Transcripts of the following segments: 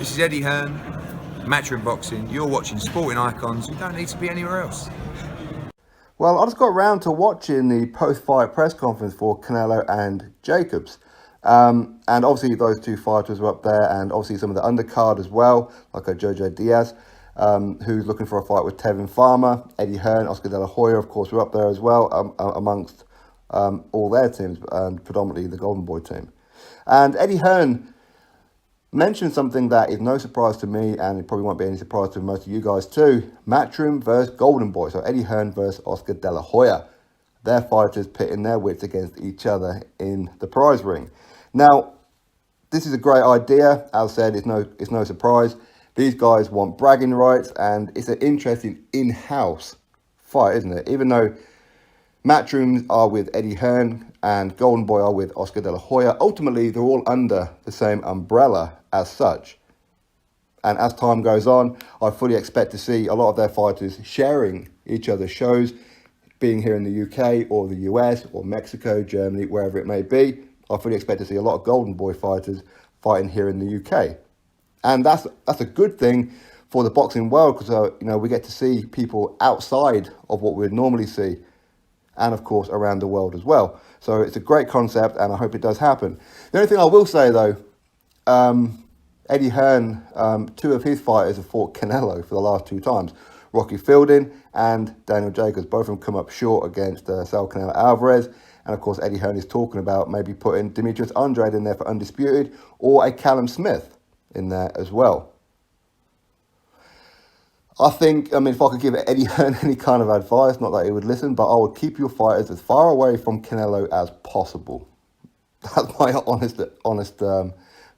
This is Eddie Hearn, Matchroom Boxing. You're watching Sporting Icons. You don't need to be anywhere else. Well, I just got around to watching the post-fight press conference for Canelo and Jacobs. And obviously those two fighters were up there, and obviously some of the undercard as well, like a Jojo Diaz, who's looking for a fight with Tevin Farmer. Eddie Hearn, Oscar De La Hoya, of course, were up there as well, amongst all their teams, and predominantly the Goldenboy team. And Eddie Hearn mentioned something that is no surprise to me, and it probably won't be any surprise to most of you guys too. Matchroom versus Goldenboy. So Eddie Hearn versus Oscar De La Hoya. Their fighters pitting their wits against each other in the prize ring. Now, this is a great idea. As I said, it's no surprise. These guys want bragging rights, and it's an interesting in-house fight, isn't it? Even though Matchrooms are with Eddie Hearn and Goldenboy are with Oscar De La Hoya, ultimately they're all under the same umbrella as such. And as time goes on, I fully expect to see a lot of their fighters sharing each other's shows, being here in the UK or the US or Mexico, Germany, wherever it may be. I fully expect to see a lot of Goldenboy fighters fighting here in the UK. And that's a good thing for the boxing world, because we get to see people outside of what we'd normally see, and of course around the world as well. So it's a great concept, and I hope it does happen. The only thing I will say though, Eddie Hearn, two of his fighters have fought Canelo for the last two times. Rocky Fielding and Daniel Jacobs, both of them come up short against Saul Canelo Alvarez. And of course, Eddie Hearn is talking about maybe putting Demetrius Andrade in there for undisputed, or a Callum Smith in there as well. I mean, if I could give Eddie Hearn any kind of advice, not that he would listen, but I would keep your fighters as far away from Canelo as possible. That's my honest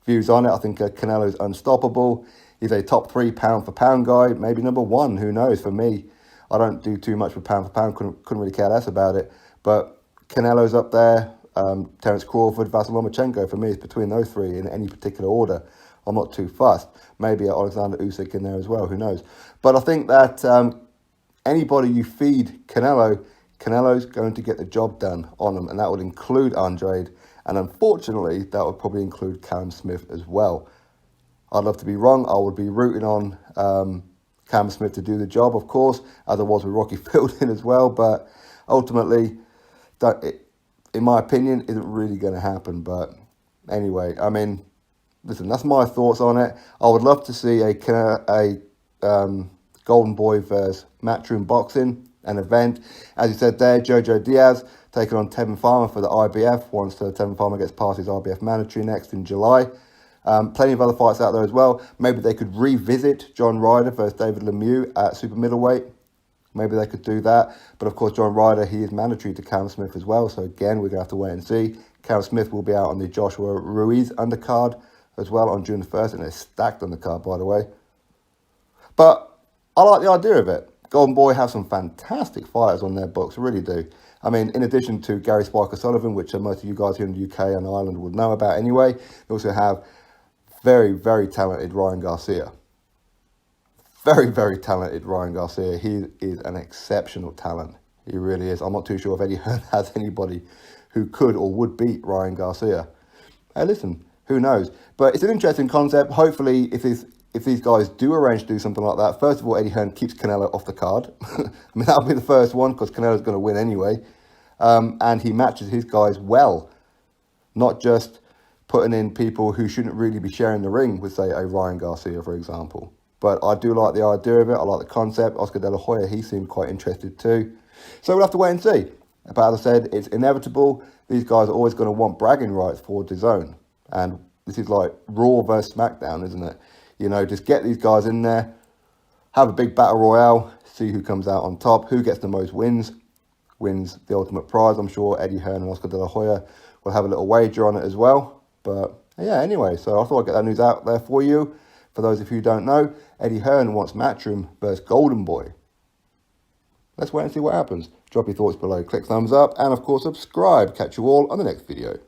views on it. I think Canelo's unstoppable. He's a top 3 pound for pound guy, maybe number 1, who knows. For me, I don't do too much for pound, couldn't really care less about it. But Canelo's up there, Terence Crawford, Vasyl Lomachenko. For me, it's between those three in any particular order. I'm not too fussed. Maybe Alexander Usyk in there as well, who knows. But I think that anybody you feed Canelo's going to get the job done on them, and that would include Andrade, and unfortunately, that would probably include Callum Smith as well. I'd love to be wrong. I would be rooting on Callum Smith to do the job, of course, as I was with Rocky Fielding as well, but ultimately, in my opinion, isn't really going to happen. But anyway, I mean, listen, that's my thoughts on it. I would love to see a Goldenboy versus Matchroom Boxing, an event. As you said there, Jojo Diaz taking on Tevin Farmer for the IBF once Tevin Farmer gets past his IBF mandatory next in July. Plenty of other fights out there as well. Maybe they could revisit John Ryder versus David Lemieux at super middleweight. Maybe they could do that. But of course, John Ryder, he is mandatory to Callum Smith as well. So again, we're going to have to wait and see. Callum Smith will be out on the Joshua Ruiz undercard as well on June the 1st. And they're stacked on the card, by the way. But I like the idea of it. Goldenboy have some fantastic fighters on their books, really do. I mean, in addition to Gary Spiker Sullivan, which most of you guys here in the UK and Ireland would know about anyway, they also have very, very talented Ryan Garcia. Very, very talented Ryan Garcia. He is an exceptional talent. He really is. I'm not too sure if Eddie Hearn has anybody who could or would beat Ryan Garcia. Hey, listen, who knows? But it's an interesting concept. Hopefully, if these guys do arrange to do something like that, first of all, Eddie Hearn keeps Canelo off the card. I mean, that'll be the first one, because Canelo's going to win anyway. And he matches his guys well. Not just putting in people who shouldn't really be sharing the ring with, say, a Ryan Garcia, for example. But I do like the idea of it. I like the concept. Oscar De La Hoya, he seemed quite interested too. So we'll have to wait and see. But as I said, it's inevitable. These guys are always going to want bragging rights for DAZN. And this is like Raw versus SmackDown, isn't it? You know, just get these guys in there, have a big battle royale, see who comes out on top, who gets the most wins the ultimate prize. I'm sure Eddie Hearn and Oscar De La Hoya will have a little wager on it as well. But yeah, anyway, so I thought I'd get that news out there for you. For those of you who don't know, Eddie Hearn wants Matchroom versus Goldenboy. Let's wait and see what happens. Drop your thoughts below, click thumbs up, and of course subscribe. Catch you all on the next video.